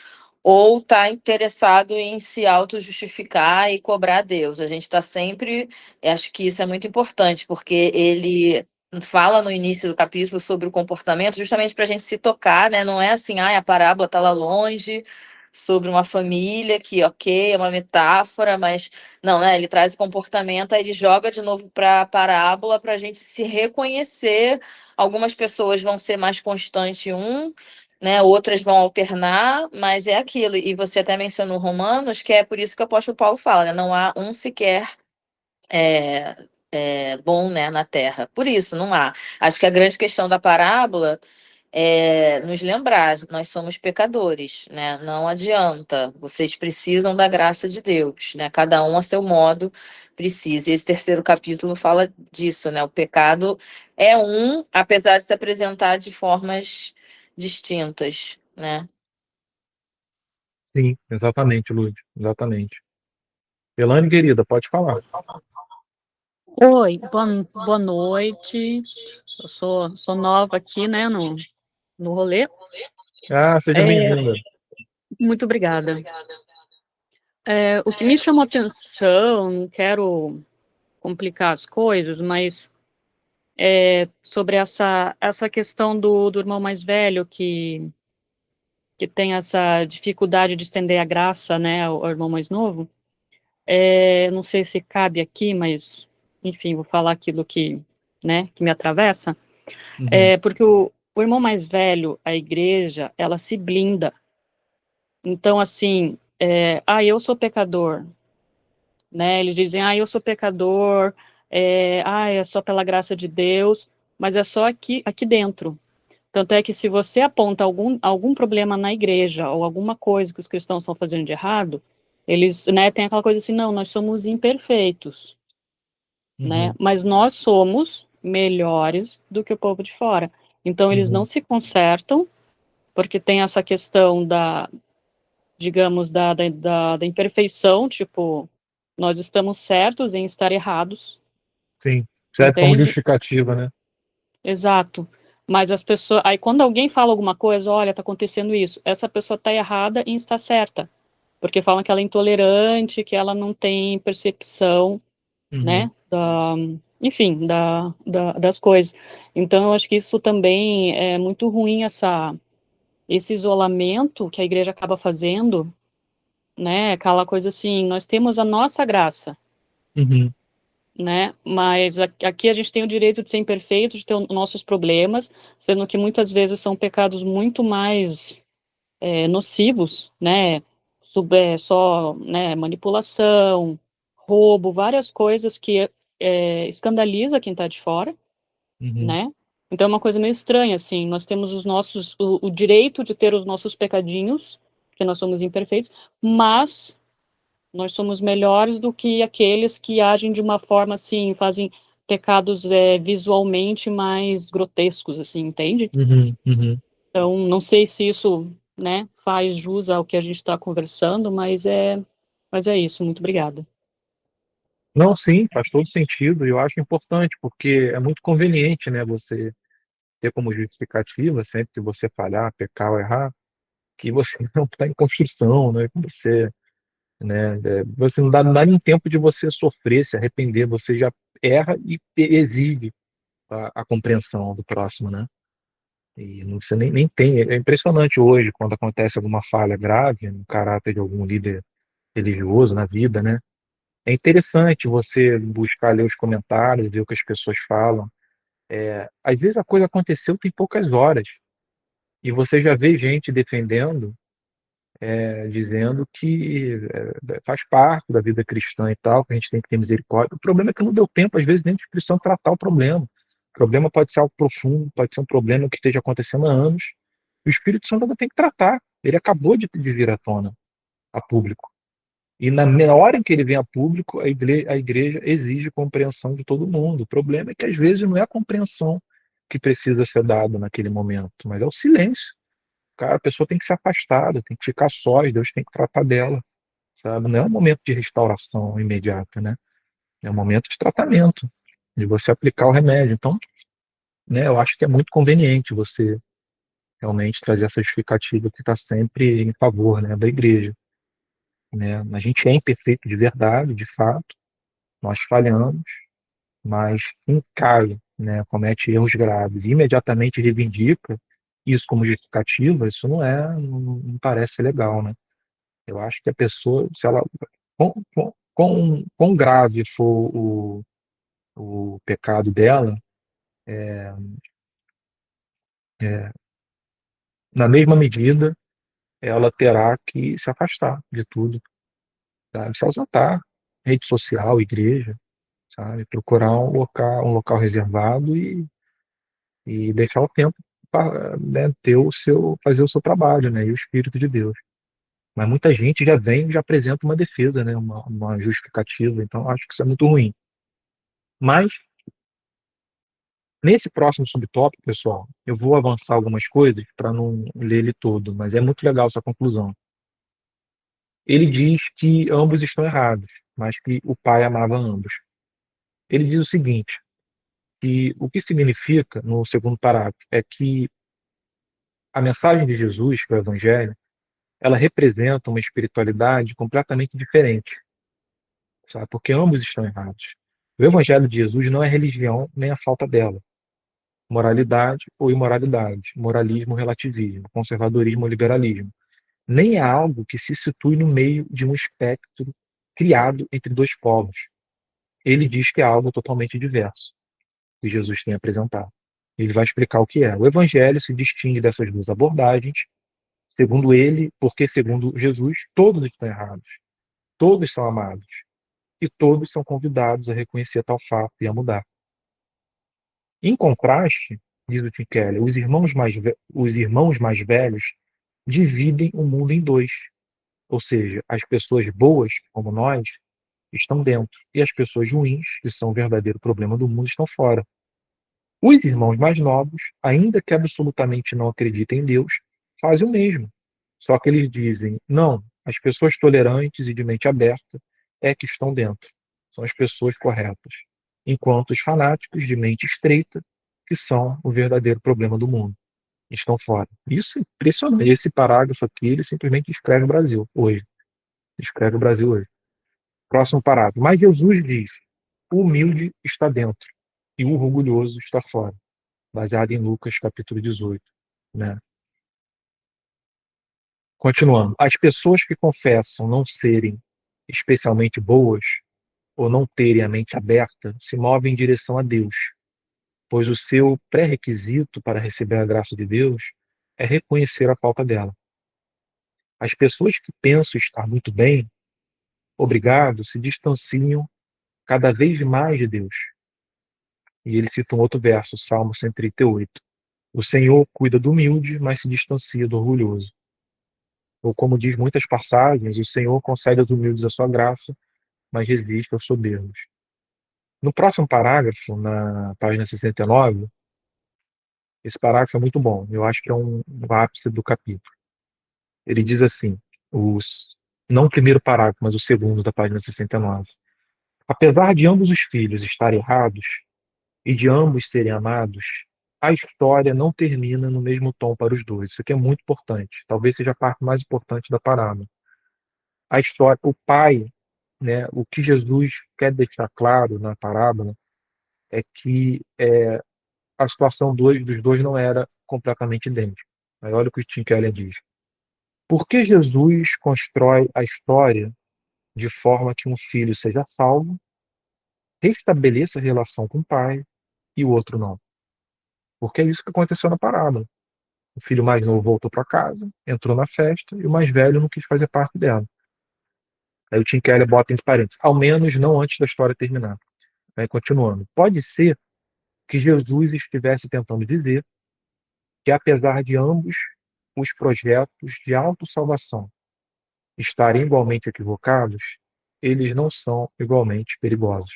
ou está interessado em se auto-justificar e cobrar a Deus. A gente está sempre. Acho que isso é muito importante, porque ele fala no início do capítulo sobre o comportamento, justamente para a gente se tocar, né? Não é assim, a parábola está lá longe, sobre uma família que, ok, é uma metáfora, mas não, né? Ele traz o comportamento, aí ele joga de novo para a parábola para a gente se reconhecer. Algumas pessoas vão ser mais constantes né? Outras vão alternar, mas é aquilo. E você até mencionou Romanos, que é por isso que o apóstolo Paulo fala, né? Não há um sequer é, bom, né, na terra. Por isso, não há. Acho que a grande questão da parábola é nos lembrar, nós somos pecadores, né? Não adianta. Vocês precisam da graça de Deus, né? Cada um a seu modo precisa. E esse terceiro capítulo fala disso, né? O pecado é apesar de se apresentar de formas distintas, né? Sim, exatamente, Lude. Exatamente. Elane, querida, pode falar. Oi, boa noite. Eu sou nova aqui, né, no rolê. Ah, seja bem-vinda. Muito obrigada. O que me chamou a atenção, não quero complicar as coisas, mas sobre essa questão do irmão mais velho que tem essa dificuldade de estender a graça, né, ao irmão mais novo. Não sei se cabe aqui, mas, enfim, vou falar aquilo né, que me atravessa. Uhum, Porque o irmão mais velho, a igreja, ela se blinda. Então, assim, eu sou pecador, né? Eles dizem, eu sou pecador, é só pela graça de Deus, mas é só aqui dentro. Tanto é que se você aponta algum problema na igreja ou alguma coisa que os cristãos estão fazendo de errado, eles, né, têm aquela coisa assim, não, nós somos imperfeitos, né? uhum, Mas nós somos melhores do que o povo de fora. Então, eles não uhum, se consertam, porque tem essa questão digamos, da imperfeição, tipo, nós estamos certos em estar errados, sim. Serve como entende? justificativa, né? Exato. Mas as pessoas, aí quando alguém fala alguma coisa, olha, tá acontecendo isso, essa pessoa tá errada em estar certa, porque falam que ela é intolerante, que ela não tem percepção, Uhum, né, enfim, das coisas. Então, eu acho que isso também é muito ruim, esse isolamento que a igreja acaba fazendo, né, aquela coisa assim, nós temos a nossa graça, uhum, né, mas aqui a gente tem o direito de ser imperfeito, de ter os nossos problemas, sendo que muitas vezes são pecados muito mais nocivos, né, só, né, manipulação, roubo, várias coisas que escandaliza quem está de fora, uhum, né, então é uma coisa meio estranha, assim, nós temos o direito de ter os nossos pecadinhos, porque nós somos imperfeitos, mas nós somos melhores do que aqueles que agem de uma forma assim, fazem pecados visualmente mais grotescos, assim, entende? uhum, uhum. Então, não sei se isso, né, faz jus ao que a gente está conversando, mas é isso. Muito obrigada. Não, sim, faz todo sentido. E eu acho importante, porque é muito conveniente, né, você ter como justificativa, sempre que você falhar, pecar ou errar, que você não está em construção, né, que você, né, você não dá nem tempo de você sofrer, se arrepender, você já erra e exige a compreensão do próximo, né? E não, você nem tem. É impressionante hoje, quando acontece alguma falha grave no caráter de algum líder religioso na vida, né? É interessante você buscar ler os comentários, ver o que as pessoas falam. Às vezes a coisa aconteceu tem poucas horas e você já vê gente defendendo, dizendo que faz parte da vida cristã e tal, que a gente tem que ter misericórdia. O problema é que não deu tempo, às vezes, nem de cristão tratar o problema. O problema pode ser algo profundo, pode ser um problema que esteja acontecendo há anos. O Espírito Santo ainda tem que tratar. Ele acabou de vir à tona, a público. E na hora em que ele vem a público, a igreja exige compreensão de todo mundo. O problema é que às vezes não é a compreensão que precisa ser dada naquele momento, mas é o silêncio. Cara, a pessoa tem que ser afastada, tem que ficar sós, Deus tem que tratar dela, sabe? Não é um momento de restauração imediata, né? É um momento de tratamento, de você aplicar o remédio. Então, né, eu acho que é muito conveniente você realmente trazer essa justificativa que está sempre em favor, né, da igreja, né? A gente é imperfeito de verdade, de fato, nós falhamos, mas quem cai, né, comete erros graves e imediatamente reivindica isso como justificativa, isso não parece legal, né? Eu acho que a pessoa, se ela, quão grave for o pecado dela, é, na mesma medida, ela terá que se afastar de tudo, sabe? Se ausentar, rede social, igreja, sabe? Procurar um local reservado e deixar o tempo para, né, fazer o seu trabalho, né? E o Espírito de Deus. Mas muita gente já vem e já apresenta uma defesa, né? Uma justificativa. Então, acho que isso é muito ruim. Mas nesse próximo subtópico, pessoal, eu vou avançar algumas coisas para não ler ele todo, mas é muito legal essa conclusão. Ele diz que ambos estão errados, mas que o pai amava ambos. Ele diz o seguinte, que o que significa, no segundo parágrafo, é que a mensagem de Jesus, que é o Evangelho, ela representa uma espiritualidade completamente diferente, sabe? Porque ambos estão errados. O Evangelho de Jesus não é religião nem a falta dela. Moralidade ou imoralidade, moralismo ou relativismo, conservadorismo ou liberalismo. Nem é algo que se situe no meio de um espectro criado entre dois povos. Ele diz que é algo totalmente diverso, que Jesus tem apresentado. Ele vai explicar o que é. O Evangelho se distingue dessas duas abordagens, segundo ele, porque, segundo Jesus, todos estão errados, todos são amados, e todos são convidados a reconhecer tal fato e a mudar. Em contraste, diz o Tim Keller, os irmãos mais velhos dividem o mundo em dois. Ou seja, as pessoas boas, como nós, estão dentro, e as pessoas ruins, que são o verdadeiro problema do mundo, estão fora. Os irmãos mais novos, ainda que absolutamente não acreditem em Deus, fazem o mesmo. Só que eles dizem, não, as pessoas tolerantes e de mente aberta é que estão dentro. São as pessoas corretas. Enquanto os fanáticos de mente estreita, que são o verdadeiro problema do mundo, estão fora. Isso é impressionante. Esse parágrafo aqui, ele simplesmente escreve o Brasil hoje. Escreve o Brasil hoje. Próximo parágrafo. Mas Jesus diz, o humilde está dentro e o orgulhoso está fora. Baseado em Lucas, capítulo 18. Né? Continuando. As pessoas que confessam não serem especialmente boas ou não terem a mente aberta se movem em direção a Deus, pois o seu pré-requisito para receber a graça de Deus é reconhecer a falta dela. As pessoas que pensam estar muito bem, obrigado, se distanciam cada vez mais de Deus. E ele cita um outro verso, Salmo 138. O Senhor cuida do humilde, mas se distancia do orgulhoso. Ou como diz muitas passagens, o Senhor concede aos humildes a sua graça, mas resiste aos soberbos. No próximo parágrafo, na página 69, esse parágrafo é muito bom. Eu acho que é um ápice do capítulo. Ele diz assim, não o primeiro parágrafo, mas o segundo da página 69. Apesar de ambos os filhos estarem errados e de ambos serem amados, a história não termina no mesmo tom para os dois. Isso aqui é muito importante. Talvez seja a parte mais importante da parábola. A história, o pai, né, o que Jesus quer deixar claro na parábola é que a situação dos dois não era completamente idêntica. Aí olha o que o Tim Keller diz. Por que Jesus constrói a história de forma que um filho seja salvo, restabeleça a relação com o pai e o outro não? Porque é isso que aconteceu na parábola. O filho mais novo voltou para casa, entrou na festa e o mais velho não quis fazer parte dela. Aí o Tim Keller bota entre parênteses, ao menos não antes da história terminar. Aí continuando. Pode ser que Jesus estivesse tentando dizer que apesar de ambos os projetos de autossalvação estarem igualmente equivocados, eles não são igualmente perigosos.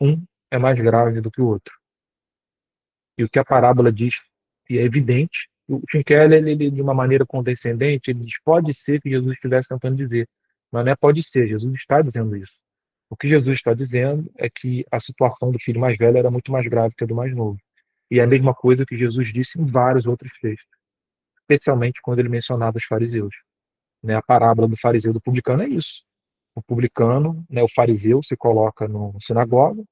Um é mais grave do que o outro. E o que a parábola diz, e é evidente, o Tim Keller, ele, de uma maneira condescendente, ele diz, pode ser que Jesus estivesse tentando dizer, mas não é pode ser, Jesus está dizendo isso. O que Jesus está dizendo é que a situação do filho mais velho era muito mais grave que a do mais novo. E é a mesma coisa que Jesus disse em vários outros textos, especialmente quando ele mencionava os fariseus. Né? A parábola do fariseu e do publicano é isso. O publicano, né, o fariseu, se coloca no sinagoga,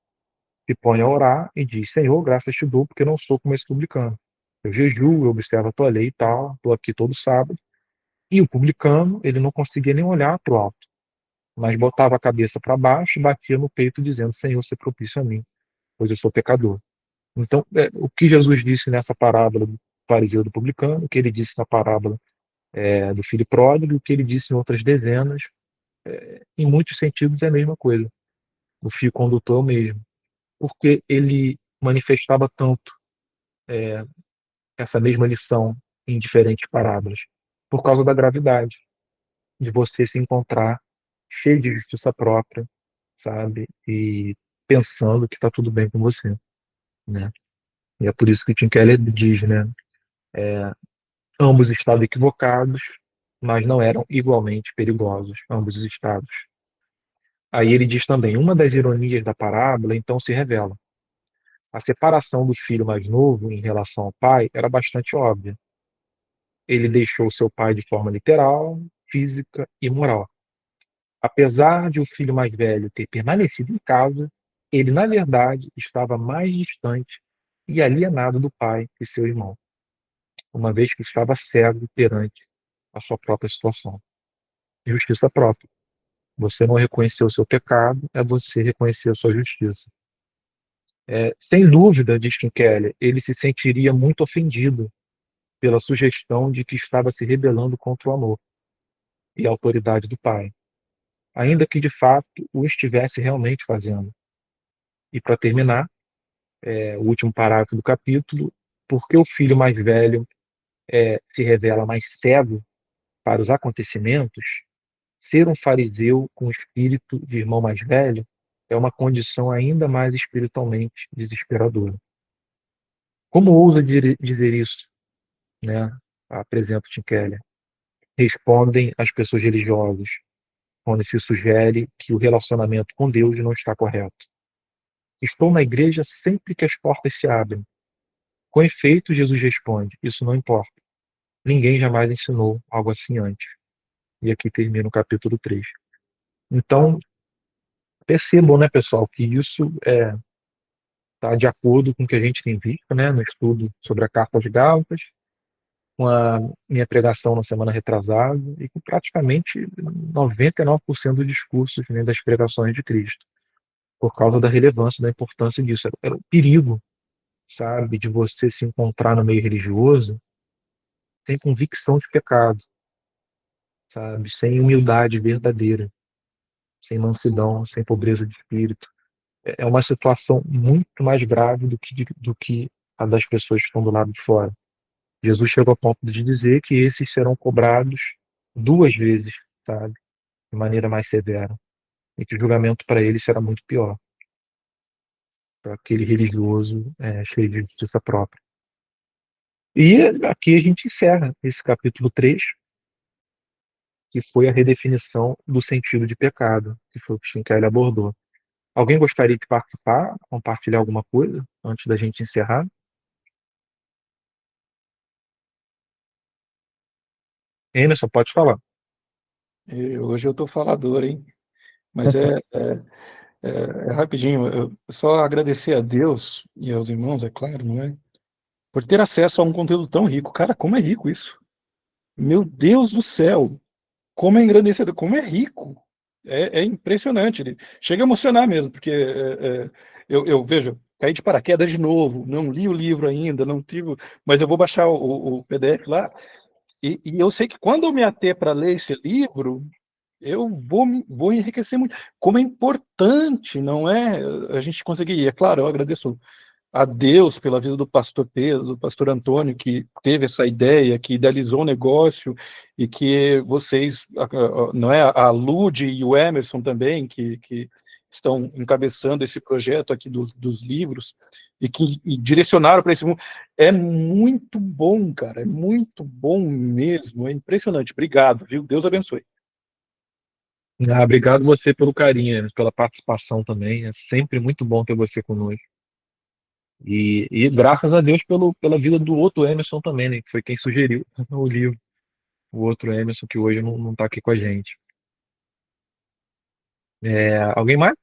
se põe a orar e diz, Senhor, graças te dou, porque não sou como esse publicano. Eu jejuo, eu observo a tua lei e tal, estou aqui todo sábado. E o publicano, ele não conseguia nem olhar para o alto, mas botava a cabeça para baixo e batia no peito dizendo, Senhor, se propício a mim, pois eu sou pecador. Então, o que Jesus disse nessa parábola do fariseu e do publicano, o que ele disse na parábola do filho pródigo, o que ele disse em outras dezenas, em muitos sentidos é a mesma coisa. O fio condutor é o mesmo. Porque ele manifestava tanto essa mesma lição em diferentes parábolas? Por causa da gravidade, de você se encontrar cheio de justiça própria, sabe? E pensando que está tudo bem com você, né? E é por isso que Tim Keller diz, né? Ambos estavam equivocados, mas não eram igualmente perigosos, ambos os estados. Aí ele diz também, uma das ironias da parábola então se revela. A separação do filho mais novo em relação ao pai era bastante óbvia. Ele deixou seu pai de forma literal, física e moral. Apesar de o filho mais velho ter permanecido em casa, ele, na verdade, estava mais distante e alienado do pai e seu irmão, uma vez que estava cego perante a sua própria situação. Justiça própria. Você não reconheceu o seu pecado, é você reconhecer a sua justiça. Sem dúvida, diz Tim Keller, ele se sentiria muito ofendido pela sugestão de que estava se rebelando contra o amor e a autoridade do pai, ainda que de fato o estivesse realmente fazendo. E para terminar, o último parágrafo do capítulo, porque o filho mais velho se revela mais cego para os acontecimentos, ser um fariseu com espírito de irmão mais velho é uma condição ainda mais espiritualmente desesperadora. Como ousa dizer isso, né? Apresenta Tim Keller. Respondem as pessoas religiosas quando se sugere que o relacionamento com Deus não está correto. Estou na igreja sempre que as portas se abrem. Com efeito, Jesus responde: isso não importa. Ninguém jamais ensinou algo assim antes. E aqui termina o capítulo 3. Então, percebam, né, pessoal, que isso está de acordo com o que a gente tem visto, né, no estudo sobre a Carta aos Gálatas, com a minha pregação na semana retrasada, e com praticamente 99% dos discursos, né, das pregações de Cristo, por causa da relevância, da importância disso. Era o perigo, sabe, de você se encontrar no meio religioso sem convicção de pecado, sabe, sem humildade verdadeira, sem mansidão, sem pobreza de espírito. É uma situação muito mais grave do que a das pessoas que estão do lado de fora. Jesus chegou ao ponto de dizer que esses serão cobrados duas vezes, sabe, de maneira mais severa, e que o julgamento para eles será muito pior, para aquele religioso cheio de justiça própria. E aqui a gente encerra esse capítulo 3, que foi a redefinição do sentido de pecado, que foi o que Schinkele abordou. Alguém gostaria de participar, compartilhar alguma coisa antes da gente encerrar? Emerson, pode falar. Hoje eu estou falador, hein? Mas é rapidinho. Eu só agradecer a Deus e aos irmãos, é claro, não é? Por ter acesso a um conteúdo tão rico. Cara, como é rico isso? Meu Deus do céu! Como é engrandecedor, como é rico. É impressionante. Ele chega a emocionar mesmo, porque eu vejo, caí de paraquedas de novo, não li o livro ainda, não tive, mas eu vou baixar o PDF lá, e eu sei que quando eu me ater para ler esse livro, eu vou enriquecer muito. Como é importante, não é? A gente conseguir. E é claro, eu agradeço a Deus pela vida do pastor Pedro, do pastor Antônio, que teve essa ideia, que idealizou o negócio, e que vocês, não é, a Lude e o Emerson também, que estão encabeçando esse projeto aqui dos livros, e que direcionaram para esse mundo. É muito bom, cara, é muito bom mesmo, é impressionante. Obrigado, viu? Deus abençoe. Obrigado você pelo carinho, Emerson, pela participação também. É sempre muito bom ter você conosco. E graças a Deus pela vida do outro Emerson também, né, que foi quem sugeriu o livro. O outro Emerson que hoje não está aqui com a gente. Alguém mais?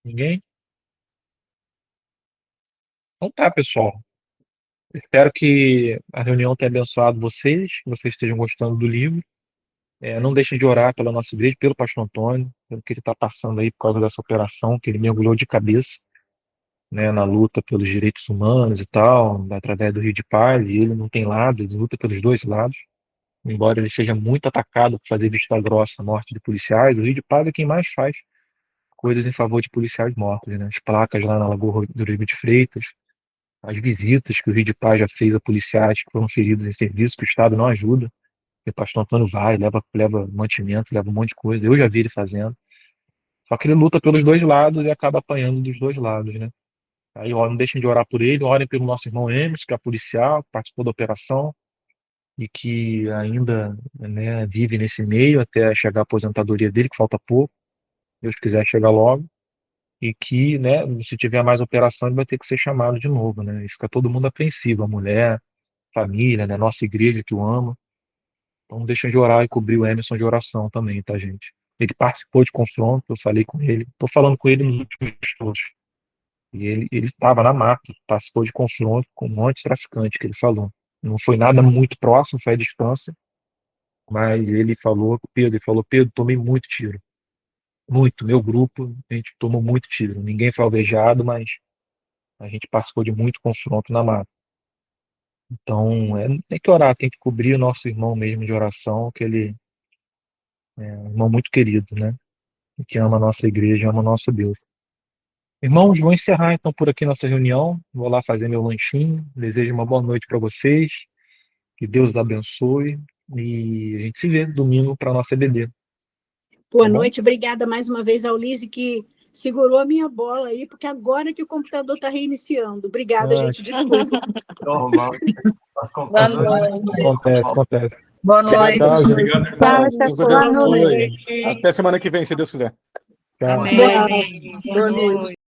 Ninguém? Então tá, pessoal. Espero que a reunião tenha abençoado vocês, que vocês estejam gostando do livro. Não deixem de orar pela nossa igreja, pelo pastor Antônio, pelo que ele está passando aí por causa dessa operação, que ele mergulhou de cabeça, né, na luta pelos direitos humanos e tal, através do Rio de Paz, e ele não tem lado, ele luta pelos dois lados. Embora ele seja muito atacado por fazer vista grossa à morte de policiais, o Rio de Paz é quem mais faz coisas em favor de policiais mortos, né? As placas lá na Lagoa do Rio de Freitas, as visitas que o Rio de Paz já fez a policiais que foram feridos em serviço, que o Estado não ajuda. O pastor Antônio vai, leva mantimento, leva um monte de coisa. Eu já vi ele fazendo. Só que ele luta pelos dois lados e acaba apanhando dos dois lados, né? Aí, ó, não deixem de orar por ele, orem pelo nosso irmão Emerson, que é policial, que participou da operação. e que ainda, né, vive nesse meio até chegar a aposentadoria dele, que falta pouco, Deus quiser chegar logo, e que, né, se tiver mais operação, ele vai ter que ser chamado de novo, né? E fica todo mundo apreensivo, a mulher, família, né, nossa igreja que o ama. Então não deixem de orar e cobrir o Emerson de oração também, tá, gente? Ele participou de confronto, eu falei com ele, tô falando com ele nos últimos todos. E ele estava na mata, participou de confronto com um monte de traficante, que ele falou. Não foi nada muito próximo, foi à distância, mas ele falou, Pedro, tomei muito tiro. Muito, meu grupo, a gente tomou muito tiro. Ninguém foi alvejado, mas a gente participou de muito confronto na mata. Então, tem que orar, tem que cobrir o nosso irmão mesmo de oração, que ele é um irmão muito querido, né? Que ama a nossa igreja, ama o nosso Deus. Irmãos, vou encerrar então por aqui nossa reunião. Vou lá fazer meu lanchinho. Desejo uma boa noite para vocês. Que Deus os abençoe. E a gente se vê domingo para a nossa EBD. Boa Tá bom? noite, obrigada mais uma vez ao Lise, que segurou a minha bola aí, porque agora que o computador está reiniciando. Obrigada, gente, desculpa. Normal. As Boa computadoras. noite. Acontece. Boa noite. Tchau, gente. Obrigado, Tchau, irmão. Deus boa abençoe. noite. Até semana que vem, se Deus quiser. Tchau. Amém. Boa noite.